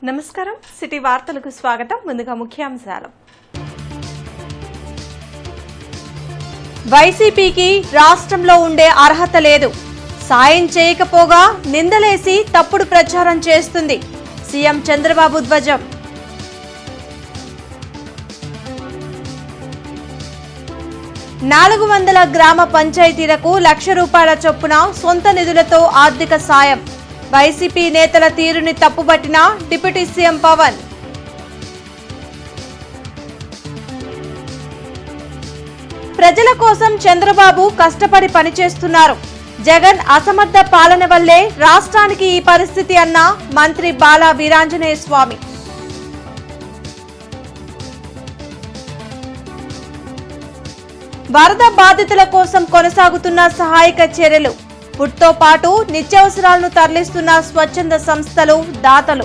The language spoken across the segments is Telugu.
నమస్కారం సిటీ వార్తలకు స్వాగతం. ముందుగా ముఖ్యాంశాలు. వైసీపీకి రాష్ట్రంలో ఉండే అర్హత లేదు. సాయం చేయకపోగా నిందలేసి తప్పుడు ప్రచారం చేస్తుంది. సీఎం చంద్రబాబు ధ్వజం. నాలుగు 400 గ్రామ పంచాయతీలకు ₹1,00,000 చొప్పున సొంత నిధులతో ఆర్థిక సాయం. వైసీపీ నేతల తీరుని తప్పుబట్టిన డిప్యూటీ సీఎం పవన్. ప్రజల కోసం చంద్రబాబు కష్టపడి పనిచేస్తున్నారు. జగన్ అసమర్థ పాలన వల్లే రాష్ట్రానికి ఈ పరిస్థితి అన్న మంత్రి బాలా వీరాంజనేయ స్వామి. వరద బాధితుల కోసం కొనసాగుతున్న సహాయక చర్యలు. ఫుడ్తో పాటు నిత్యావసరాలను తరలిస్తున్న స్వచ్ఛంద సంస్థలు, దాతలు.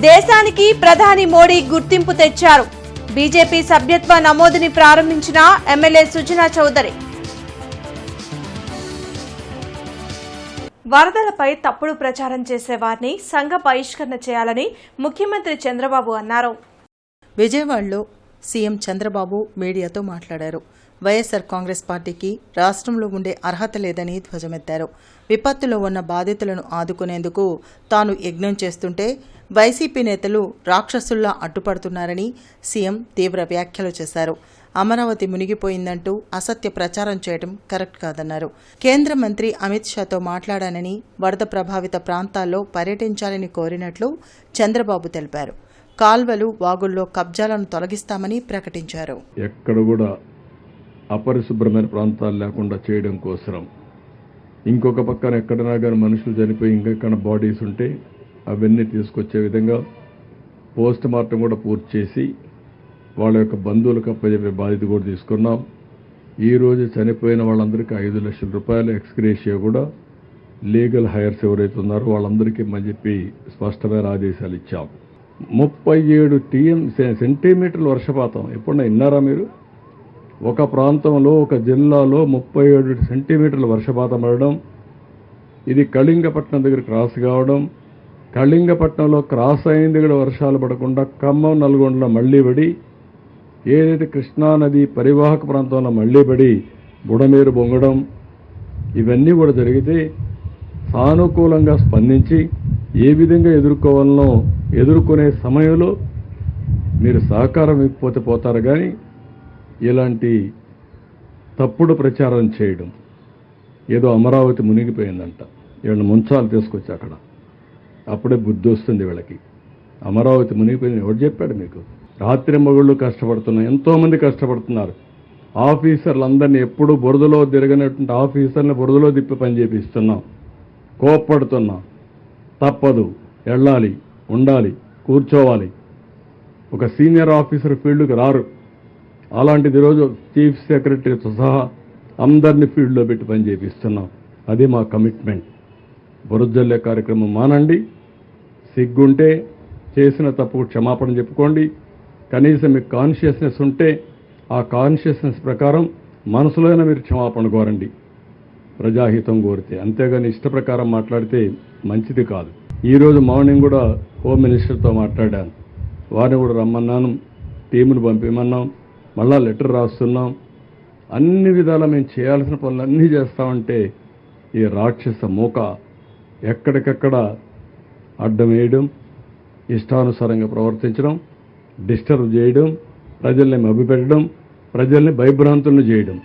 దేశానికి ప్రధాని మోడీ గుర్తింపు తెచ్చారు. బీజేపీ సభ్యత్వ నమోదుని ప్రారంభించిన ఎమ్మెల్యే సుజనా చౌదరి. వరదలపై తప్పుడు ప్రచారం చేసేవారిని సంఘ బహిష్కరణ చేయాలని ముఖ్యమంత్రి చంద్రబాబు అన్నారు. విజయవాడలో సీఎం చంద్రబాబు మీడియాతో మాట్లాడారు. వైఎస్సార్ కాంగ్రెస్ పార్టీకి రాష్ట్రంలో ఉండే అర్హత లేదని ధ్వజమెత్తారు. విపత్తులో ఉన్న బాధితులను ఆదుకునేందుకు తాను యజ్ఞం చేస్తుంటే వైసీపీ నేతలు రాక్షసుల్లా అడ్డుపడుతున్నారని సీఎం తీవ్ర వ్యాఖ్యలు చేశారు. అమరావతి మునిగిపోయిందంటూ అసత్య ప్రచారం చేయడం కరెక్ట్ కాదన్నారు. కేంద్ర మంత్రి అమిత్ షాతో మాట్లాడానని, వరద ప్రభావిత ప్రాంతాల్లో పర్యటించాలని కోరినట్లు చంద్రబాబు తెలిపారు. కాల్వలు, వాగుల్లో కబ్జాలను తొలగిస్తామని ప్రకటించారు. ఎక్కడ కూడా అపరిశుభ్రమైన ప్రాంతాలు లేకుండా చేయడం కోసం, ఇంకొక పక్కన ఎక్కడైనా కానీ మనుషులు చనిపోయి ఇంకెక్కడ బాడీస్ ఉంటే అవన్నీ తీసుకొచ్చే విధంగా పోస్ట్ మార్టం కూడా పూర్తి చేసి వాళ్ళ యొక్క బంధువులకు అప్పచెప్పే బాధ్యత కూడా తీసుకున్నాం. ఈరోజు చనిపోయిన వాళ్ళందరికీ ₹5,00,000 ఎక్స్గ్రేషియా కూడా లీగల్ హైర్స్ ఎవరైతే ఉన్నారో వాళ్ళందరికీ అని చెప్పి స్పష్టమైన ఆదేశాలు ఇచ్చాం. 37 సెంటీమీటర్ల వర్షపాతం ఎప్పుడన్నా విన్నారా మీరు? ఒక ప్రాంతంలో, ఒక జిల్లాలో 37 సెంటీమీటర్ల వర్షపాతం పడడం, ఇది కళింగపట్నం దగ్గర క్రాస్ కావడం, కళింగపట్నంలో క్రాస్ అయింది కూడా వర్షాలు పడకుండా ఖమ్మం, నల్గొండలో మళ్లీ పడి, ఏదైతే కృష్ణానది పరివాహక ప్రాంతంలో మళ్లీ పడి బుడమేరు బొంగడం, ఇవన్నీ కూడా జరిగితే సానుకూలంగా స్పందించి ఏ విధంగా ఎదుర్కోవాలనో ఎదుర్కొనే సమయంలో మీరు సహకారం ఇవ్వకపోతే పోతారు. కానీ ఇలాంటి తప్పుడు ప్రచారం చేయడం, ఏదో అమరావతి మునిగిపోయిందంట, వీళ్ళని ముంచాలు తీసుకొచ్చి అక్కడ అప్పుడే బుద్ధి వస్తుంది వీళ్ళకి. అమరావతి మునిగిపోయింది ఎవరు చెప్పాడు మీకు? రాత్రి మగుళ్ళు కష్టపడుతున్నారు, ఎంతోమంది కష్టపడుతున్నారు. ఆఫీసర్లందరినీ ఎప్పుడు బురదలో తిరగనటువంటి ఆఫీసర్ని బురదలో తిప్పి పని చేపిస్తున్నాం. కోప్పడుతున్నాం. తప్పదు, వెళ్ళాలి, ఉండాలి, కూర్చోవాలి. ఒక సీనియర్ ఆఫీసర్ ఫీల్డ్కి రారు. అలాంటిది ఈరోజు చీఫ్ సెక్రటరీతో సహా అందరినీ ఫీల్డ్లో పెట్టి పని చేపిస్తున్నాం. అది మా కమిట్మెంట్. బురదజల్లే కార్యక్రమం మానండి. సిగ్గుంటే చేసిన తప్పు క్షమాపణ చెప్పుకోండి. కనీసం మీకు కాన్షియస్నెస్ ఉంటే ఆ కాన్షియస్నెస్ ప్రకారం మనసులోనే మీరు క్షమాపణ కోరండి, ప్రజాహితం కోరితే. అంతేగాని ఇష్ట ప్రకారం మాట్లాడితే మంచిది కాదు. ఈరోజు మార్నింగ్ కూడా హోమ్ మినిస్టర్తో మాట్లాడాను. వారిని కూడా రమ్మన్నాను, టీమును పంపిమన్నాం, మళ్ళా లెటర్ రాస్తున్నాం. అన్ని విధాలా మేము చేయాల్సిన పనులన్నీ చేస్తామంటే ఈ రాక్షస మూక ఎక్కడికక్కడ అడ్డం వేయడం, ఇష్టానుసారంగా ప్రవర్తించడం, డిస్టర్బ్ చేయడం, ప్రజల్ని మభ్యపెట్టడం, ప్రజల్ని భయభ్రాంతులను చేయడం.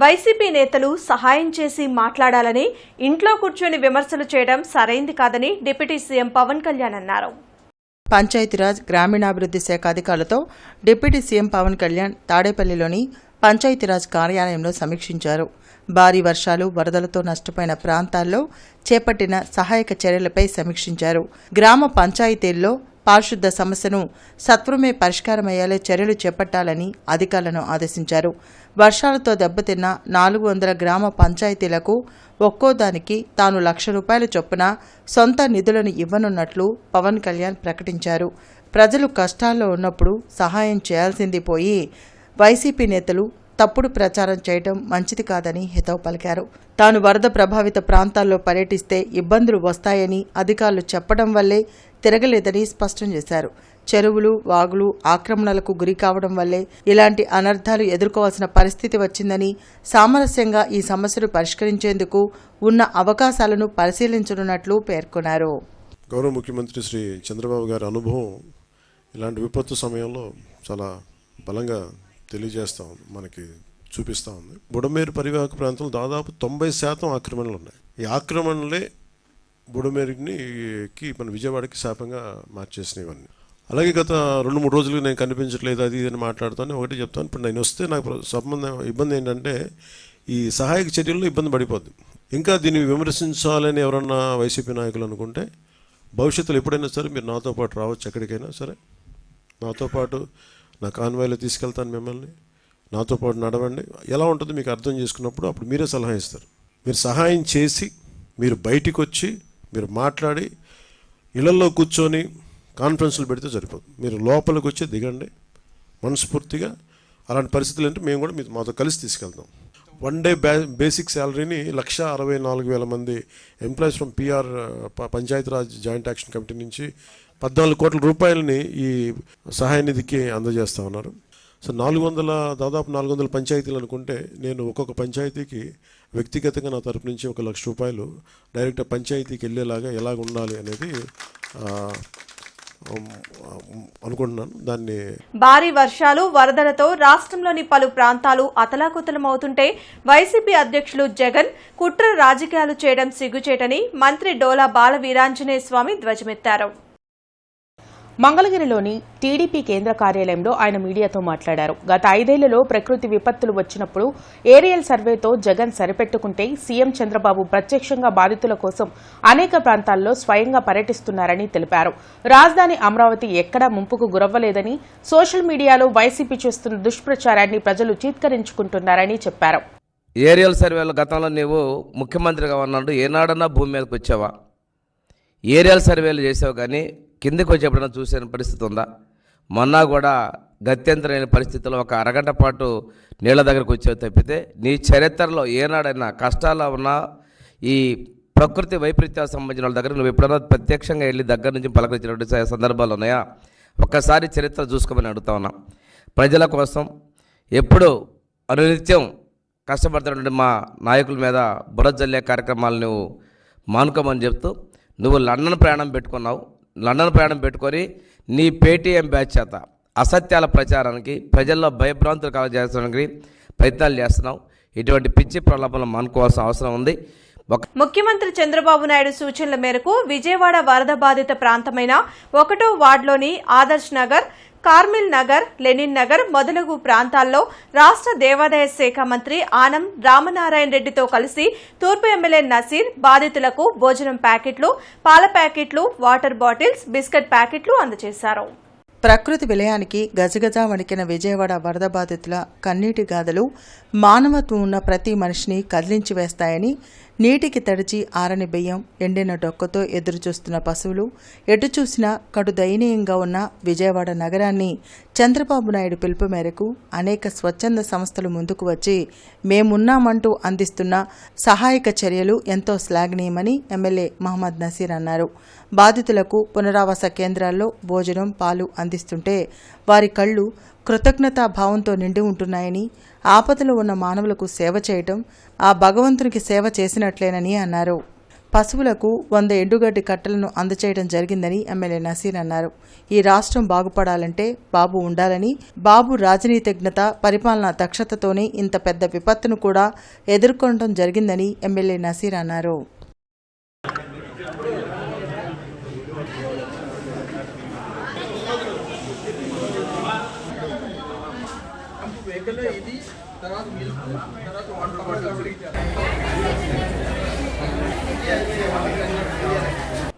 వైసీపీ నేతలు సహాయం చేసి మాట్లాడాలని, ఇంట్లో కూర్చొని విమర్శలు చేయడం సరైంది కాదని డిప్యూటీ సీఎం పవన్ కళ్యాణ్ అన్నారు. పంచాయతీరాజ్, గ్రామీణాభివృద్ధి శాఖ అధికారులతో డిప్యూటీ సీఎం పవన్ కళ్యాణ్ తాడేపల్లిలోని పంచాయతీరాజ్ కార్యాలయంలో సమీక్షించారు. భారీ వర్షాలు, వరదలతో నష్టపోయిన ప్రాంతాల్లో చేపట్టిన సహాయక చర్యలపై సమీక్షించారు. గ్రామ పంచాయతీల్లో పారిశుద్ధ సమస్యను సత్వరమే పరిష్కారమయ్యేలా చర్యలు చేపట్టాలని అధికారులను ఆదేశించారు. వర్షాలతో దెబ్బతిన్న 400 గ్రామ పంచాయతీలకు ఒక్కోదానికి తాను ₹1,00,000 చొప్పున సొంత నిధులను ఇవ్వనున్నట్లు పవన్ కళ్యాణ్ ప్రకటించారు. ప్రజలు కష్టాల్లో ఉన్నప్పుడు సహాయం చేయాల్సింది పోయి వైసీపీ నేతలు తప్పుడు ప్రచారం చేయడం మంచిది కాదని హితవు పలికారు. తాను వరద ప్రభావిత ప్రాంతాల్లో పర్యటిస్తే ఇబ్బందులు వస్తాయని అధికారులు చెప్పడం వల్లే తిరగలేదని స్పష్టం చేశారు. చెరువులు, వాగులు ఆక్రమణలకు గురి కావడం వల్లే ఇలాంటి అనర్థాలు ఎదుర్కోవాల్సిన పరిస్థితి వచ్చిందని, సామరస్యంగా ఈ సమస్యను పరిష్కరించేందుకు ఉన్న అవకాశాలను పరిశీలించనున్నట్లు పేర్కొన్నారు. గౌరవ ముఖ్యమంత్రి శ్రీ చంద్రబాబు గారి అనుభవం ఇలాంటి విపత్తు సమయంలో చాలా బలంగా తెలియజేస్తూ ఉంది, మనకి చూపిస్తూ ఉంది. బుడమేరు పరివాహక ప్రాంతంలో దాదాపు 90% ఆక్రమణలు ఉన్నాయి. ఈ ఆక్రమణలే బుడమేరుకి మన విజయవాడకి శాపంగా మార్చేసినవన్నీ. అలాగే గత 2-3 రోజులుగా నేను కనిపించట్లేదు అది ఇది మాట్లాడుతాను. ఒకటి చెప్తాను, ఇప్పుడు నేను వస్తే నాకు ఇబ్బంది ఏంటంటే ఈ సహాయక చర్యల్లో ఇబ్బంది పడిపోద్ది. ఇంకా దీన్ని విమర్శించాలని ఎవరన్నా వైసీపీ నాయకులు అనుకుంటే భవిష్యత్తులో ఎప్పుడైనా సరే మీరు నాతో పాటు రావచ్చు, ఎక్కడికైనా సరే నాతో పాటు నా కాన్వాయ్లో తీసుకెళ్తాను మిమ్మల్ని, నాతో పాటు నడవండి. ఎలా ఉంటుందో మీకు అర్థం చేసుకున్నప్పుడు అప్పుడు మీరే సలహా ఇస్తారు. మీరు సహాయం చేసి మీరు బయటికి వచ్చి మీరు మాట్లాడి ఇళ్లలో కూర్చొని కాన్ఫరెన్స్లు పెడితే సరిపోదు. మీరు లోపలికి వచ్చి దిగండి మనస్ఫూర్తిగా. అలాంటి పరిస్థితులు అంటే మేము కూడా మాతో కలిసి తీసుకెళ్తాం. 1 డే బేసిక్ శాలరీని 1,64,000 మంది employees from PR Panchayati Raj joint action committee నుంచి 14 కోట్ల రూపాయలని ఈ సహాయ నిధికి అందజేస్తూ ఉన్నారు. సో దాదాపు 400 పంచాయతీలు అనుకుంటే నేను ఒక్కొక్క పంచాయతీకి వ్యక్తిగతంగా నా తరపు నుంచి 1 లక్ష రూపాయలు డైరెక్ట్ పంచాయతీకి వెళ్ళేలాగా ఎలాగ ఉండాలి అనేది అనుకుంటున్నాను. దాన్ని భారీ వర్షాలు, వరదలతో రాష్ట్రంలోని పలు ప్రాంతాలు అతలాకుతలమవుతుంటే వైసీపీ అధ్యక్షులు జగన్ కుట్ర రాజకీయాలు చేయడం సిగ్గుచేటని మంత్రి డోలా బాల వీరాంజనేయ స్వామి ధ్వజమెత్తారు. మంగళగిరిలోని టీడీపీ కేంద్ర కార్యాలయంలో ఆయన మీడియాతో మాట్లాడారు. గత 5 ఏళ్లలో ప్రకృతి విపత్తులు వచ్చినప్పుడు ఏరియల్ సర్వేతో జగన్ సరిపెట్టుకుంటే సీఎం చంద్రబాబు ప్రత్యక్షంగా బాధితుల కోసం అనేక ప్రాంతాల్లో స్వయంగా పర్యటిస్తున్నారని తెలిపారు. రాజధాని అమరావతి ఎక్కడా ముంపుకు గురవ్వలేదని, సోషల్ మీడియాలో వైసీపీ చేస్తున్న దుష్ప్రచారాన్ని ప్రజలు చీత్కరించుకుంటున్నారని చెప్పారు. ఏరియల్ సర్వేలో గతంలో నీవు ముఖ్యమంత్రిగా ఉన్నాడు, ఏనాడన్నా భూమి మీదకి వచ్చావా? ఏరియల్ సర్వేలు చేసావు కానీ కిందకి వచ్చి ఎప్పుడైనా చూసే పరిస్థితి ఉందా? మొన్న కూడా గత్యంతరైన పరిస్థితుల్లో ఒక అరగంట పాటు నీళ్ల దగ్గరకు వచ్చేవి తప్పితే నీ చరిత్రలో ఏనాడైనా కష్టాల్లో ఉన్న ఈ ప్రకృతి వైపరీత్యాలకు సంబంధించిన వాళ్ళ దగ్గర నువ్వు ఎప్పుడైనా ప్రత్యక్షంగా వెళ్ళి దగ్గర నుంచి పలకరించినటువంటి సందర్భాలు ఉన్నాయా? ఒక్కసారి చరిత్ర చూసుకోమని అడుగుతా ఉన్నా. ప్రజల కోసం ఎప్పుడు అనునిత్యం కష్టపడుతున్నటువంటి మా నాయకుల మీద బురద జల్లే కార్యక్రమాలు నువ్వు మానుకోమని చెప్తూ నువ్వు లండన్ ప్రయాణం పెట్టుకున్నావు. లండన్ ప్రయాణం పెట్టుకొని నీ పేటీఎం బ్యాచ్ చేత అసత్యాల ప్రచారానికి, ప్రజల్లో భయభ్రాంతులు కలగజేయడానికి ప్రయత్నాలు చేస్తున్నావు. ఇటువంటి పిచ్చి ప్రలోభాలను మానుకోవాల్సిన అవసరం ఉంది. ముఖ్యమంత్రి చంద్రబాబు నాయుడు సూచనల మేరకు విజయవాడ వరద బాధిత ప్రాంతమైన 1వ వార్డులోని ఆదర్శ్ నగర్, కార్మిల్ నగర్, లెనిన్ నగర్ మొదలగు ప్రాంతాల్లో రాష్ట్ర దేవాదాయ శాఖ మంత్రి ఆనం రామనారాయణ రెడ్డితో కలిసి తూర్పు ఎమ్మెల్యే నసీర్ బాధితులకు భోజనం ప్యాకెట్లు, పాల ప్యాకెట్లు, వాటర్ బాటిల్స్, బిస్కెట్ ప్యాకెట్లు అందజేశారు. ప్రకృతి విలయానికి గజగజ వణికిన విజయవాడ వరద బాధితుల కన్నీటి గాథలు మానవత్వం ఉన్న ప్రతి మనిషిని కదిలించి వేస్తాయని, నీటికి తడిచి ఆరని బియ్యం, ఎండిన డొక్కతో ఎదురుచూస్తున్న పశువులు, ఎటు చూసినా కడు దయనీయంగా ఉన్న విజయవాడ నగరాన్ని చంద్రబాబు నాయుడు పిలుపు మేరకు అనేక స్వచ్ఛంద సంస్థలు ముందుకు వచ్చి మేమున్నామంటూ అందిస్తున్న సహాయక చర్యలు ఎంతో శ్లాఘనీయమని ఎమ్మెల్యే మహమ్మద్ నసీర్ అన్నారు. బాధితులకు పునరావాస కేంద్రాల్లో భోజనం, పాలు అందిస్తుంటే వారి కళ్ళు కృతజ్ఞతా భావంతో నిండి ఉంటున్నాయని, ఆపదలో ఉన్న మానవులకు సేవ చేయటం ఆ భగవంతునికి సేవ చేసినట్లేనని అన్నారు. పశువులకు 100 ఎండుగడ్డి కట్టలను అందచేయడం జరిగిందని ఎమ్మెల్యే నసీర్ అన్నారు. ఈ రాష్ట్రం బాగుపడాలంటే బాబు ఉండాలని, బాబు రాజనీతిజ్ఞత, పరిపాలనా దక్షతతోనే ఇంత పెద్ద విపత్తును కూడా ఎదుర్కొనడం జరిగిందని ఎమ్మెల్యే నసీర్ అన్నారు.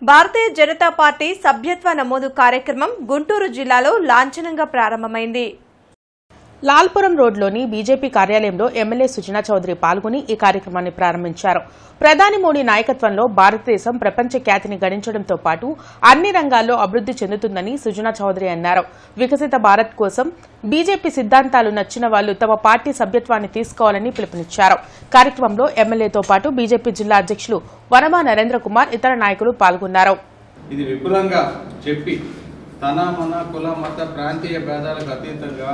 భారతీయ జనతా పార్టీ సభ్యత్వ నమోదు కార్యక్రమం గుంటూరు జిల్లాలో లాంఛనంగా ప్రారంభమైంది. లాల్పురం రోడ్లోని బీజేపీ కార్యాలయంలో ఎమ్మెల్యే సుజనా చౌదరి పాల్గొని ఈ కార్యక్రమాన్ని ప్రారంభించారు. ప్రధాని మోడీ నాయకత్వంలో భారతదేశం ప్రపంచ ఖ్యాతిని గడించడంతో పాటు అన్ని రంగాల్లో అభివృద్ది చెందుతుందని సుజనా చౌదరి అన్నారు. వికసిత భారత్ కోసం బీజేపీ సిద్ధాంతాలు నచ్చిన వాళ్లు తమ పార్టీ సభ్యత్వాన్ని తీసుకోవాలని పిలుపునిచ్చారు. కార్యక్రమంలో ఎమ్మెల్యేతో పాటు బీజేపీ జిల్లా అధ్యక్షులు వనమా నరేంద్ర కుమార్ ఇతర నాయకులు పాల్గొన్నారు. ఇది విపులంగా చెప్పి తన మన కుల మత ప్రాంతీయ భేదాలకు అతీతంగా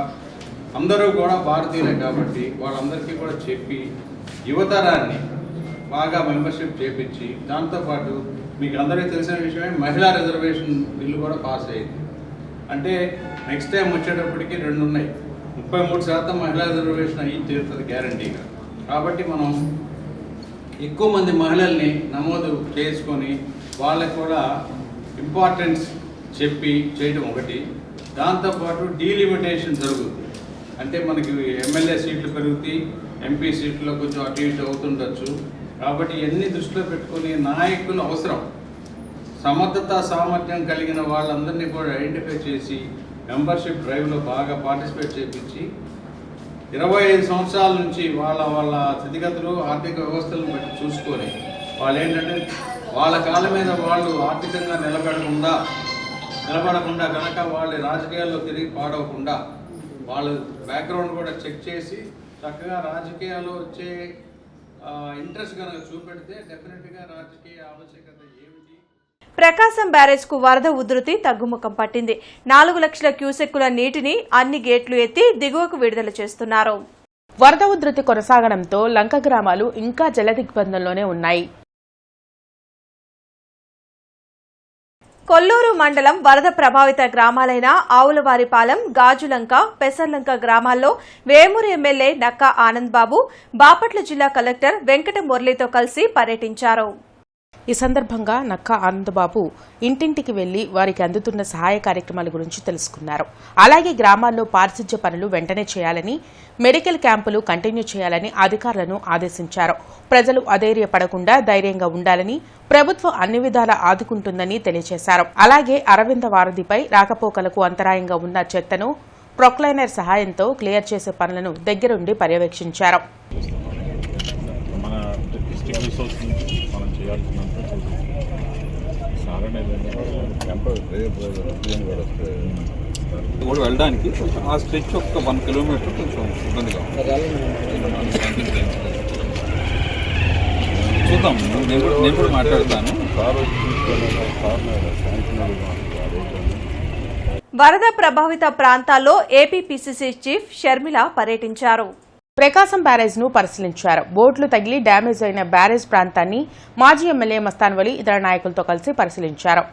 అందరూ కూడా భారతీయులే కాబట్టి వాళ్ళందరికీ కూడా చెప్పి యువతరాన్ని బాగా మెంబర్షిప్ చేపించి దాంతోపాటు మీకు అందరికీ తెలిసిన విషయమే మహిళా రిజర్వేషన్ బిల్లు కూడా పాస్ అయ్యింది. అంటే నెక్స్ట్ టైం వచ్చేటప్పటికి 2 ఉన్నాయి. 33% మహిళా రిజర్వేషన్ అయ్యి తీరుతుంది గ్యారంటీగా. కాబట్టి మనం ఎక్కువ మంది మహిళల్ని నమోదు చేసుకొని వాళ్ళకి కూడా ఇంపార్టెన్స్ చెప్పి చేయడం ఒకటి. దాంతోపాటు డీలిమిటేషన్ జరుగుతుంది. అంటే మనకి ఎమ్మెల్యే సీట్లు పెరుగుతాయి, ఎంపీ సీట్లో కొంచెం అటు ఇటు అవుతుండొచ్చు. కాబట్టి ఇవన్నీ దృష్టిలో పెట్టుకుని నాయకులు అవసరం. సమర్థత సామర్థ్యం కలిగిన వాళ్ళందరినీ కూడా ఐడెంటిఫై చేసి మెంబర్షిప్ డ్రైవ్లో బాగా పార్టిసిపేట్ చేయించి 25 సంవత్సరాల నుంచి వాళ్ళ స్థితిగతులు ఆర్థిక వ్యవస్థలను బట్టి చూసుకొని వాళ్ళు ఏంటంటే వాళ్ళ కాళ్ళ మీద వాళ్ళు ఆర్థికంగా నిలబడకుండా కనుక వాళ్ళ రాజకీయాల్లో తిరిగి పాడవకుండా వాళ్ళ బ్యాక్గ్రౌండ్ కూడా చెక్ చేసి చక్కగా రాజకీయాల్లో వచ్చే ఇంట్రెస్ట్ కనుక చూపెడితే డెఫినెట్గా రాజకీయ ఆవశ్యకత ఏమిటి. ప్రకాశం బ్యారేజ్ కు వరద ఉధృతి తగ్గుముఖం పట్టింది. 4 లక్షల క్యూసెక్కుల నీటిని అన్ని గేట్లు ఎత్తి దిగువకు విడుదల చేస్తున్నారు. వరద ఉధృతి కొనసాగడంతో లంక గ్రామాలు ఇంకా జలదిగ్బంధంలోనే ఉన్నాయి. కొల్లూరు మండలం వరద ప్రభావిత గ్రామాలైన ఆవులవారిపాలెం, గాజులంక, పెసర్లంక గ్రామాల్లో వేమూరు ఎమ్మెల్యే నక్కా ఆనంద్ బాబు, బాపట్ల జిల్లా కలెక్టర్ వెంకట మురళితో కలిసి పర్యటించారు. ఈ సందర్భంగా నక్కా ఆనందబాబు ఇంటింటికి వెళ్లి వారికి అందుతున్న సహాయ కార్యక్రమాల గురించి తెలుసుకున్నారు. అలాగే గ్రామాల్లో పారిశుధ్య పనులు వెంటనే చేయాలని, మెడికల్ క్యాంపులు కంటిన్యూ చేయాలని అధికారులను ఆదేశించారు. ప్రజలు అధైర్యపడకుండా ధైర్యంగా ఉండాలని, ప్రభుత్వం అన్ని విధాలా ఆదుకుంటుందని తెలియజేశారు. అలాగే అరవింద వారధిపై రాకపోకలకు అంతరాయంగా ఉన్న చెత్తను ప్రొక్లైనర్ సహాయంతో క్లియర్ చేసే పనులను దగ్గరుండి పర్యవేక్షించారు. కూడా వెళ్ళడానికి కొంచెం ఆ స్ట్రెచ్ ఒక 1 కిలోమీటర్ కొంచెం ఇబ్బందిగా చూద్దాం. నేను కూడా మాట్లాడతాను. వరద ప్రభావిత ప్రాంతాల్లో ఏపీ పీసీసీ చీఫ్ షర్మిల పర్యటించారు. ప్రకాశం బ్యారేజ్ ను పరిశీలించారు. బోట్లు తగిలి డ్యామేజ్ అయిన బ్యారేజ్ ప్రాంతాన్ని మాజీ ఎమ్మెల్యే మస్తాన్ వలి ఇతర నాయకులతో కలిసి పరిశీలించారు.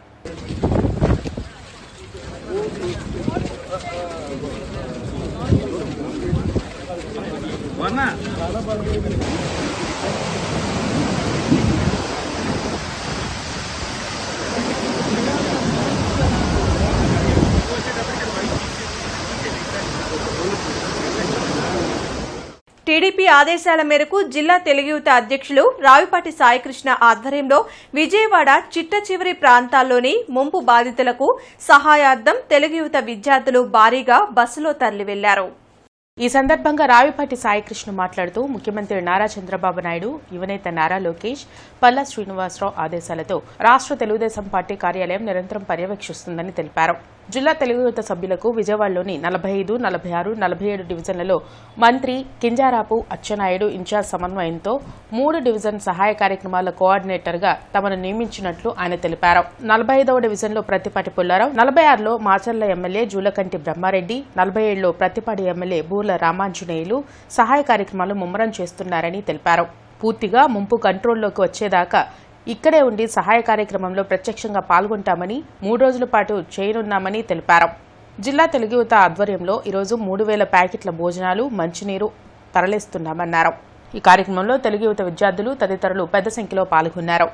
టీడీపీ ఆదేశాల మేరకు జిల్లా తెలుగు యువత అధ్యక్షులు రావిపాటి సాయికృష్ణ ఆధ్వర్యంలో విజయవాడ చిట్ట చివరి ప్రాంతాల్లోని ముంపు బాధితులకు సహాయార్థం తెలుగు యువత విద్యార్థులు భారీగా బస్సులో తరలి వెళ్లారు. ఈ సందర్భంగా రావిపాటి సాయికృష్ణ మాట్లాడుతూ ముఖ్యమంత్రి నారా చంద్రబాబు నాయుడు, యువనేత నారా లోకేష్, పల్లా శ్రీనివాసరావు ఆదేశాలతో రాష్ట్ర తెలుగుదేశం పార్టీ కార్యాలయం నిరంతరం పర్యవేక్షిస్తుందని తెలిపారు. జిల్లా తెలుగు యువత సభ్యులకు విజయవాడలోని 45, 46, 47 డివిజన్లలో మంత్రి కింజారాపు అచ్చెన్నాయుడు ఇన్ఛార్జ్ సమన్వయంతో 3 డివిజన్ సహాయ కార్యక్రమాల కోఆర్డినేటర్గా తమను నియమించినట్లు ఆయన తెలిపారు. 45వ డివిజన్లో ప్రత్తిపాటి పుల్లారావు, 46లో మాచర్ల ఎమ్మెల్యే జూలకంటి బ్రహ్మారెడ్డి, 47లో ప్రత్తిపాటి ఎమ్మెల్యే బూర్ల రామాంజనేయులు సహాయ కార్యక్రమాలు ముమ్మరం చేస్తున్నారని తెలిపారు. పూర్తిగా ముంపు కంట్రోల్లోకి వచ్చేదాకా ఇక్కడే ఉండి సహాయ కార్యక్రమంలో ప్రత్యక్షంగా పాల్గొంటామని, 3 రోజుల పాటు చేయనున్నామని తెలిపారు. జిల్లా తెలుగు యువత ఆధ్వర్యంలో ఈరోజు 3000 ప్యాకెట్ల భోజనాలు, మంచినీరు తరలిస్తున్నామన్నారు. ఈ కార్యక్రమంలో తెలుగు యువత విద్యార్థులు తదితరులు పెద్ద సంఖ్యలో పాల్గొన్నారు.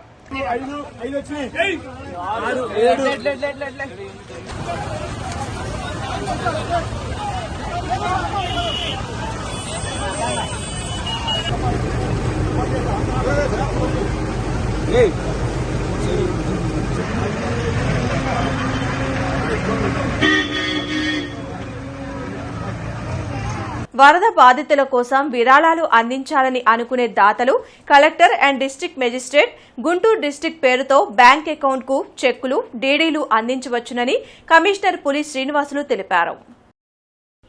వరద బాధితుల కోసం విరాళాలు అందించాలని అనుకునే దాతలు collector and district magistrate Guntur district పేరుతో బ్యాంక్ అకౌంట్కు చెక్కులు, డీడీలు అందించవచ్చునని కమిషనర్ పులి శ్రీనివాసులు తెలిపారు.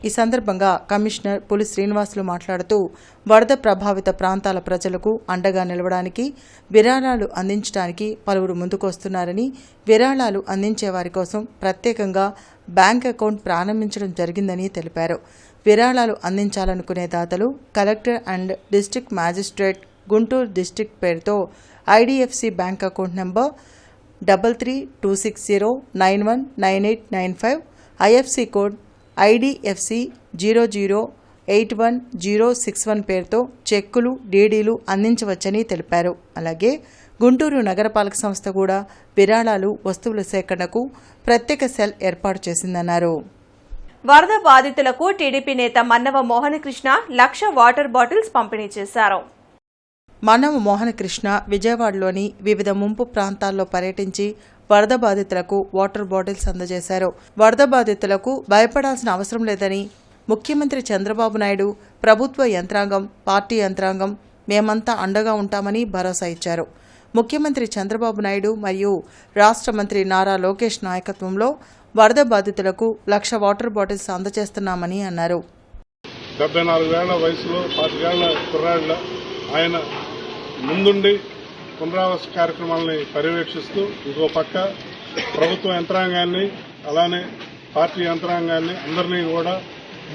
ఈ సందర్భంగా కమిషనర్ పులి శ్రీనివాసులు మాట్లాడుతూ వరద ప్రభావిత ప్రాంతాల ప్రజలకు అండగా నిలవడానికి విరాళాలు అందించడానికి పలువురు ముందుకొస్తున్నారని, విరాళాలు అందించే వారి కోసం ప్రత్యేకంగా బ్యాంక్ అకౌంట్ ప్రారంభించడం జరిగిందని తెలిపారు. విరాళాలు అందించాలనుకునే దాతలు collector and district magistrate Guntur district పేరుతో IDFC bank account number 332609198995 IFC code IDFC 00810061 పేరుతో చెక్కులు, డీడీలు అందించవచ్చని తెలిపారు. అలాగే గుంటూరు నగరపాలక సంస్థ కూడా విరాళాలు, వస్తువుల సేకరణకు ప్రత్యేక సెల్ ఏర్పాటు చేసిందన్నారు. వరద బాధితులకు టీడీపీ నేత మన్నవ మోహనకృష్ణ 1,00,000 వాటర్ బాటిల్స్ పంపిణీ చేశారు. మన్నవ మోహనకృష్ణ విజయవాడలోని వివిధ ముంపు ప్రాంతాల్లో పర్యటించి వరద బాధితులకు వాటర్ బాటిల్స్ అందజేశారు. వరద బాధితులకు భయపడాల్సిన అవసరం లేదని ముఖ్యమంత్రి చంద్రబాబు నాయుడు, ప్రభుత్వ యంత్రాంగం, పార్టీ యంత్రాంగం మేమంతా అండగా ఉంటామని భరోసా ఇచ్చారు. ముఖ్యమంత్రి చంద్రబాబు నాయుడు మరియు రాష్ట్ర మంత్రి నారా లోకేష్ నాయకత్వంలో వరద బాధితులకు 1,00,000 వాటర్ బాటిల్స్ అందజేస్తున్నామని అన్నారు. 74 ఏళ్ల వయసులో 25 ఏళ్ల కుర్రాళ్ళ ఆయన ముందుండి పునరావాస కార్యక్రమాలని పర్యవేక్షిస్తూ ఇంకో పక్క ప్రభుత్వ యంత్రాంగాన్ని అలానే పార్టీ యంత్రాంగాన్ని అందరినీ కూడా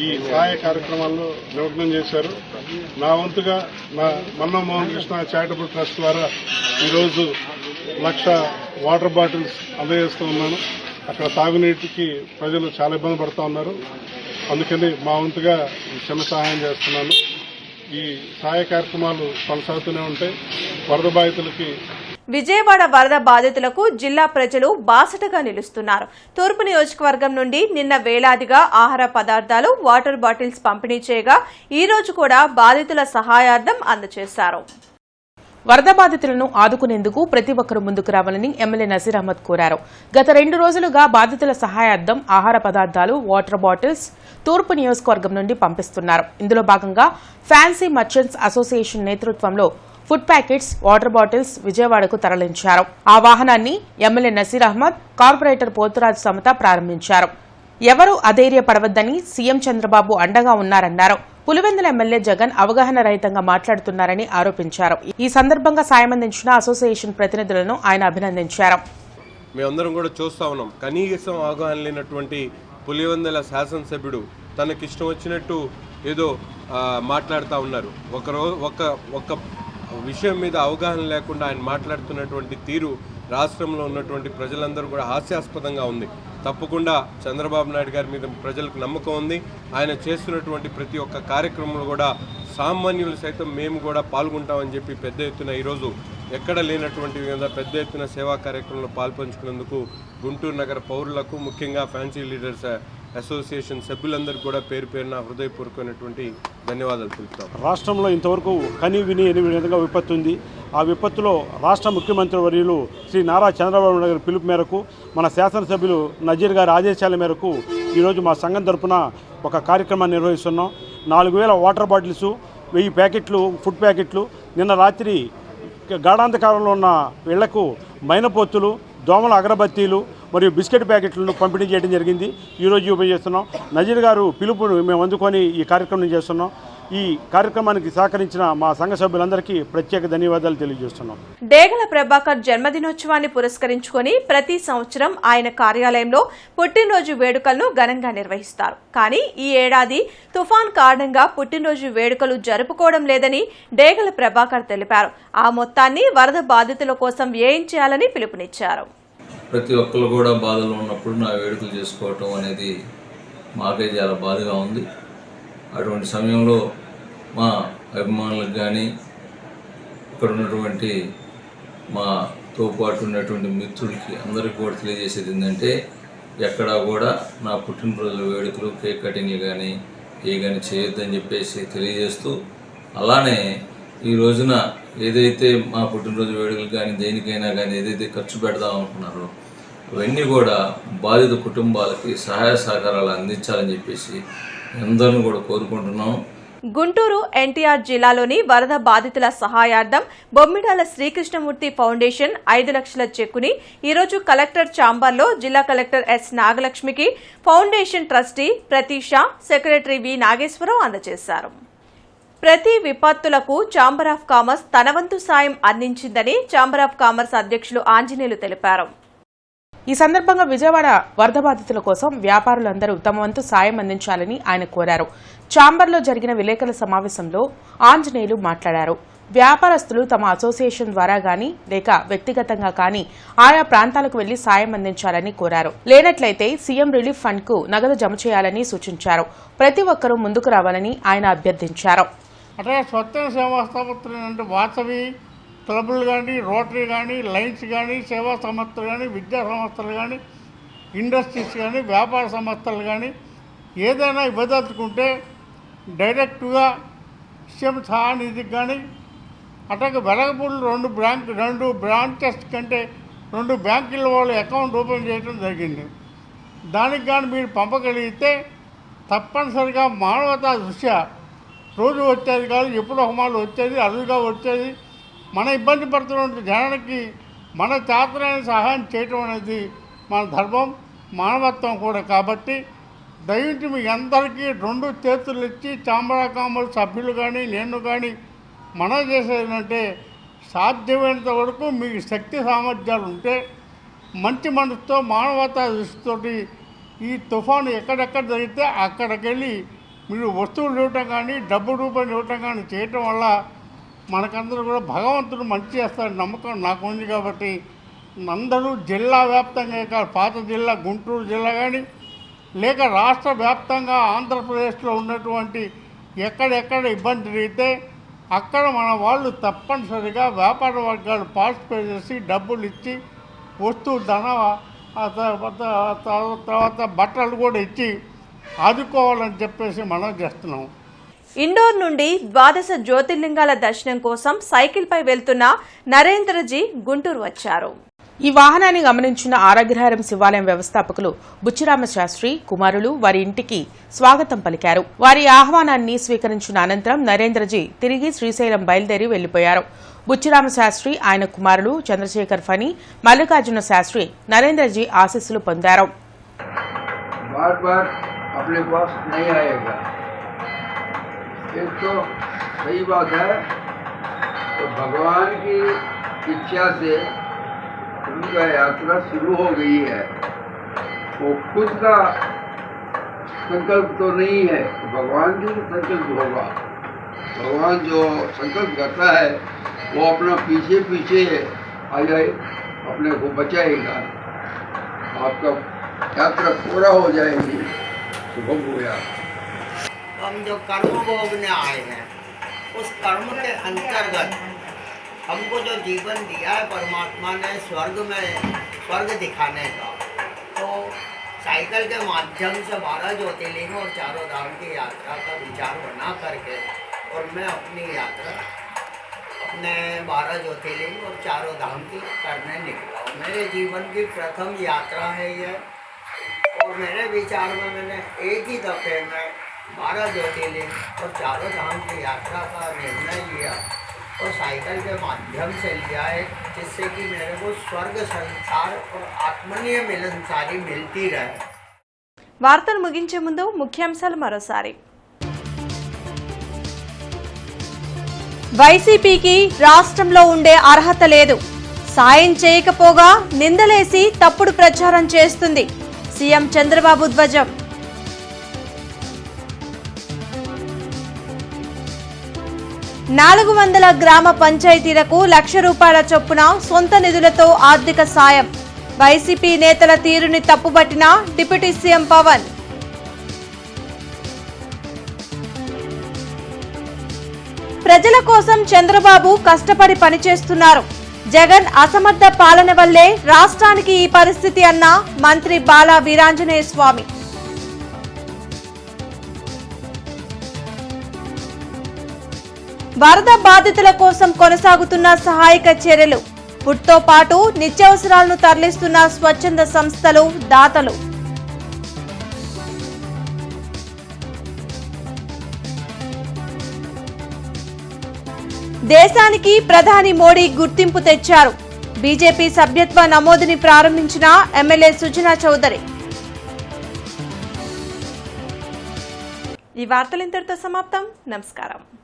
ఈ సహాయ కార్యక్రమాల్లో నిమగ్నం చేశారు. నా వంతుగా నా మన్నవ మోహనకృష్ణ చారిటబుల్ ట్రస్ట్ ద్వారా ఈరోజు 1,00,000 వాటర్ బాటిల్స్ అందజేస్తూ ఉన్నాను. అక్కడ తాగునీటికి ప్రజలు చాలా ఇబ్బంది పడుతూ ఉన్నారు. అందుకని మా వంతుగా చిన్న సహాయం చేస్తున్నాను. ఈ సహాయ కార్యక్రమాలు కొనసాగుతూనే ఉంటాయి. వరద బాధితులకి విజయవాడ వరద బాధితులకు జిల్లా ప్రజలు బాసటగా నిలుస్తున్నారు. తూర్పు నియోజకవర్గం నుండి నిన్న వేలాదిగా ఆహార పదార్థాలు, వాటర్ బాటిల్స్ పంపిణీ చేయగా ఈ రోజు కూడా బాధితుల సహాయార్థం అందజేశారు. వరద బాధితులను ఆదుకునేందుకు ప్రతి ఒక్కరూ ముందుకు రావాలని ఎమ్మెల్యే నజీర్ అహ్మద్ కోరారు. గత 2 రోజులుగా బాధితుల సహాయార్థం ఆహార పదార్థాలు, వాటర్ బాటిల్స్ తూర్పు నియోజకవర్గం నుండి పంపిస్తున్నారు. ఇందులో భాగంగా ఫ్యాన్సీ మర్చెంట్స్ అసోసియేషన్ నేతృత్వంలో ఫుడ్ ప్యాకెట్స్, వాటర్ బాటిల్స్ విజయవాడకు తరలించారు. ఆ వాహనాన్ని ఎమ్మెల్యే నజీర్ అహ్మద్, కార్పొరేటర్ పోతురాజు సమత ప్రారంభించారు. ఎవరూ అధైర్యపడవద్దని సీఎం చంద్రబాబు అండగా ఉన్నారన్నారు. పులివెందుల ఎమ్మెల్యే జగన్ అవగాహన రహితంగా మాట్లాడుతున్నారని ఆరోపించారు. ఈ సందర్భంగా సాయమందించిన అసోసియేషన్ ప్రతినిధులను ఆయన అభినందించారు. మేమందరం కూడా చూస్తా ఉన్నాం, కనీసం అవగాహన లేనటువంటి పులివెందుల శాసనసభ్యుడు తనకిష్టం వచ్చినట్టు ఏదో మాట్లాడుతూ ఉన్నారు. ఒక విషయం మీద అవగాహన లేకుండా ఆయన మాట్లాడుతున్నటువంటి తీరు రాష్ట్రంలో ఉన్నటువంటి ప్రజలందరూ కూడా హాస్యాస్పదంగా ఉంది. తప్పకుండా చంద్రబాబు నాయుడు గారి మీద ప్రజలకు నమ్మకం ఉంది. ఆయన చేస్తున్నటువంటి ప్రతి ఒక్క కార్యక్రమంలో కూడా సామాన్యులు సైతం మేము కూడా పాల్గొంటామని చెప్పి పెద్ద ఎత్తున ఈరోజు ఎక్కడ లేనటువంటి విధంగా పెద్ద ఎత్తున సేవా కార్యక్రమంలో పాల్పంచుకున్నందుకు గుంటూరు నగర పౌరులకు, ముఖ్యంగా ఫ్యాన్సీ లీడర్స్ అసోసియేషన్ సభ్యులందరికీ కూడా పేరు పేరున హృదయపూర్వకమైనటువంటి ధన్యవాదాలు తెలుపుతాం. రాష్ట్రంలో ఇంతవరకు కని విని ఎన్ని విధంగా విపత్తు ఉంది. ఆ విపత్తులో రాష్ట్ర ముఖ్యమంత్రి వర్యులు శ్రీ నారా చంద్రబాబు నాయుడు గారి పిలుపు మేరకు, మన శాసనసభ్యులు నజీర్ గారి ఆదేశాల మేరకు ఈరోజు మా సంఘం తరఫున ఒక కార్యక్రమాన్ని నిర్వహిస్తున్నాం. 4,000 వాటర్ బాటిల్స్, 1000 ప్యాకెట్లు ఫుడ్ ప్యాకెట్లు, నిన్న రాత్రి గాఢాంధకారంలో ఉన్న ఇళ్లకు మైనపోత్తులు, దోమల అగరబత్తీలు మరియు బిస్కెట్ ప్యాకెట్లను పంపిణీ చేయడం జరిగింది. ఈరోజు ఉపయోగిస్తున్నాం. నజీర్ గారు పిలుపును మేము అందుకొని ఈ కార్యక్రమం చేస్తున్నాం. ఈ కార్యక్రమానికి సహకరించిన మా సంఘ సభ్యులందరికీ ప్రత్యేక ధన్యవాదాలు తెలియజేస్తున్నాం. డేగల ప్రభాకర్ జన్మదినోత్సవాన్ని పురస్కరించుకొని ప్రతి సంవత్సరం ఆయన కార్యాలయంలో పుట్టినరోజు వేడుకలను ఘనంగా నిర్వహిస్తారు. కానీ ఈ ఏడాది తుఫాన్ కారణంగా పుట్టినరోజు వేడుకలు జరుపుకోవడం లేదని డేగల ప్రభాకర్ తెలిపారు. ఆ మొత్తాన్ని వరద బాధితుల కోసం వ్యయం చేయాలని పిలుపునిచ్చారు. ప్రతి ఒక్కరు కూడా బాధలో ఉన్నప్పుడు నా వేడుకలు చేసుకోవటం అనేది మాకే చాలా బాధగా ఉంది. అటువంటి సమయంలో మా అభిమానులకు కానీ ఇక్కడ ఉన్నటువంటి మాతో పాటు ఉన్నటువంటి మిత్రులకి అందరికీ కూడా తెలియజేసేది ఏంటంటే, ఎక్కడా కూడా నా పుట్టినరోజు వేడుకలు, కేక్ కటింగ్లు కానీ చేయొద్దని చెప్పేసి తెలియజేస్తూ, అలానే ఈ రోజున ఏదైతే మా పుట్టినరోజు వేడుకలు కానీ దేనికైనా కానీ ఏదైతే ఖర్చు పెడదాం అనుకున్నారో అవన్నీ కూడా బాధిత కుటుంబాలకి సహాయ సహకారాలు అందించాలని చెప్పేసి అందరిని కూడా కోరుకుంటున్నాం. గుంటూరు ఎన్టీఆర్ జిల్లాలోని వరద బాధితుల సహాయార్థం బొమ్మిడాల శ్రీకృష్ణమూర్తి ఫౌండేషన్ 5 లక్షల చెక్కుని ఈరోజు కలెక్టర్ ఛాంబర్లో జిల్లా collector S నాగలక్ష్మికి foundation trustee Pratheesha, secretary వి నాగేశ్వరరావు అందజేశారు. ప్రతి విపత్తులకు ఛాంబర్ ఆఫ్ కామర్స్ తన వంతు సాయం అందించిందని ఛాంబర్ ఆఫ్ కామర్స్ అధ్యక్షులు ఆంజనేయులు తెలిపారు. ఈ సందర్భంగా విజయవాడ వరద బాధితుల కోసం వ్యాపారులందరూ తమ వంతు సాయం అందించాలని ఆయన కోరారు. ఛాంబర్లో జరిగిన విలేకరుల సమావేశంలో ఆంజనేయులు మాట్లాడారు. వ్యాపారస్తులు తమ అసోసియేషన్ ద్వారా గానీ లేక వ్యక్తిగతంగా కానీ ఆయా ప్రాంతాలకు వెళ్లి సాయం అందించాలని కోరారు. లేనట్లయితే సీఎం రిలీఫ్ ఫండ్ కు నగదు జమ చేయాలని సూచించారు. ప్రతి ఒక్కరూ ముందుకు రావాలని ఆయన అభ్యర్థించారు. అంటే స్వచ్ఛంద సేవా సంస్థలు అంటే వాసవి క్లబ్లు కానీ, రోటరీ కానీ, లైన్స్ కానీ, సేవా సంస్థలు కానీ, విద్యా సంస్థలు కానీ, ఇండస్ట్రీస్ కానీ, వ్యాపార సంస్థలు కానీ ఏదైనా ఇవ్వదలుచుకుంటే డైరెక్ట్గా సీఎం సహాయ నిధికి కానీ అట్లాగే వెలగపూడి 2 బ్రాంచెస్ కంటే 2 బ్యాంకుల వాళ్ళు అకౌంట్ ఓపెన్ చేయడం జరిగింది. దానికి కానీ మీరు పంపగలిగితే తప్పనిసరిగా మానవతా దృష్ట్యా రోజు వచ్చేది కాదు, ఎప్పుడు హోమాలు వచ్చేది, అరుదుగా వచ్చేది, మన ఇబ్బంది పడుతున్న జనానికి మన చేతనైన సహాయం చేయటం అనేది మన ధర్మం, మానవత్వం కూడా. కాబట్టి దయవించి మీ అందరికీ 2 చేతులు ఇచ్చి ఛాంబర్ ఆఫ్ కామర్స్ సభ్యులు కానీ నేను కానీ మనం చేసేది ఏంటంటే సాధ్యమైనంత వరకు మీకు శక్తి సామర్థ్యాలు ఉంటే మంచి మనసుతో మానవతా దృష్టితోటి ఈ తుఫాను ఎక్కడెక్కడ జరిగితే అక్కడికి వెళ్ళి మీరు వస్తువులు ఇవ్వటం కానీ డబ్బు రూపాయలు ఇవ్వటం కానీ చేయటం వల్ల మనకందరూ కూడా భగవంతుడు మంచి చేస్తారని నమ్మకం నాకు ఉంది. కాబట్టి అందరూ జిల్లా వ్యాప్తంగా కాదు, పాత జిల్లా గుంటూరు జిల్లా కానీ లేక రాష్ట్ర వ్యాప్తంగా ఆంధ్రప్రదేశ్లో ఉన్నటువంటి ఎక్కడెక్కడ ఇబ్బంది జరిగితే అక్కడ మన వాళ్ళు తప్పనిసరిగా వ్యాపార వర్గాలు పార్టిసిపేట్ చేసి డబ్బులు ఇచ్చి వస్తువు తర్వాత బట్టలు కూడా ఇచ్చి ఆదుకోవాలని చెప్పేసి మనం చేస్తున్నాం. ఇండోర్ నుండి 12 జ్యోతిర్లింగాల దర్శనం కోసం సైకిల్పై వెళ్తున్న నరేంద్రజీ గుంటూరు వచ్చారు. ఈ వాహనాన్ని గమనించిన ఆరాగ్రహారం శివాలయం వ్యవస్థాపకులు బుచ్చిరామ శాస్త్రి కుమారులు వారి ఇంటికి స్వాగతం పలికారు. వారి ఆహ్వానాన్ని స్వీకరించిన అనంతరం నరేంద్రజీ తిరిగి శ్రీశైలం బయలుదేరి వెళ్లిపోయారు. బుచ్చిరామ శాస్త్రి, ఆయన కుమారులు చంద్రశేఖర్ ఫణి, మల్లికార్జున శాస్త్రి నరేంద్రజీ ఆశీస్సులు పొందారు. एक तो सही बात है, तो भगवान की इच्छा से उनका यात्रा शुरू हो गई है. वो खुद का संकल्प तो नहीं है, भगवान की संकल्प होगा. भगवान जो संकल्प करता है वो अपना पीछे पीछे आ जाए, अपने को बचाएगा, आपका यात्रा पूरा हो जाएगी. शुभम हुआ. हम जो कर्म भोगने आए हैं उस कर्म के अंतर्गत हमको जो जीवन दिया है परमात्मा ने स्वर्ग दिखाने का, तो साइकिल के माध्यम से 12 ज्योतिर्लिंग और 4 धाम की यात्रा का विचार बना करके और मैं अपनी यात्रा अपने 12 ज्योतिर्लिंग और 4 धाम की करने निकला. मेरे जीवन की प्रथम यात्रा है ये, और मेरे विचार में मैंने एक ही दफे में 12 ज्योतिर्लिंग और 4 धाम की यात्रा का निर्णय लिया और साइकिल के माध्यम से लिया है, जिससे कि मेरे को स्वर्ग संसार और आत्मनीय मिलनसारी मिलती रहे. వార్తలు ముగించే ముందు ముఖ్యాంశాలు మరోసారి. వైసీపీకి రాష్ట్రంలో ఉండే అర్హత లేదు, సాయం చేయకపోగా నిందలేసి తప్పుడు ప్రచారం చేస్తుంది, సీఎం చంద్రబాబు ధ్వజం. 400 గ్రామ పంచాయతీలకు ₹1,00,000 చొప్పున సొంత నిధులతో ఆర్థిక సాయం. వైసీపీ నేతల తీరుని తప్పుబట్టిన డిప్యూటీ సీఎం పవన్. ప్రజల కోసం చంద్రబాబు కష్టపడి పనిచేస్తున్నారు, జగన్ అసమర్థ పాలన వల్లే రాష్ట్రానికి ఈ పరిస్థితి అన్న మంత్రి బాలా వీరాంజనేయ స్వామి. వరద బాధితుల కోసం కొనసాగుతున్న సహాయక చర్యలు. ఫుడ్తో పాటు నిత్యావసరాలను తరలిస్తున్న స్వచ్ఛంద సంస్థలు, దాతలు. దేశానికి ప్రధాని మోడీ గుర్తింపు తెచ్చారు. బీజేపీ సభ్యత్వ నమోదుని ప్రారంభించిన ఎమ్మెల్యే సుజనా చౌదరి. ఈ వార్తలు ఇంతటితో సమాప్తం. నమస్కారం.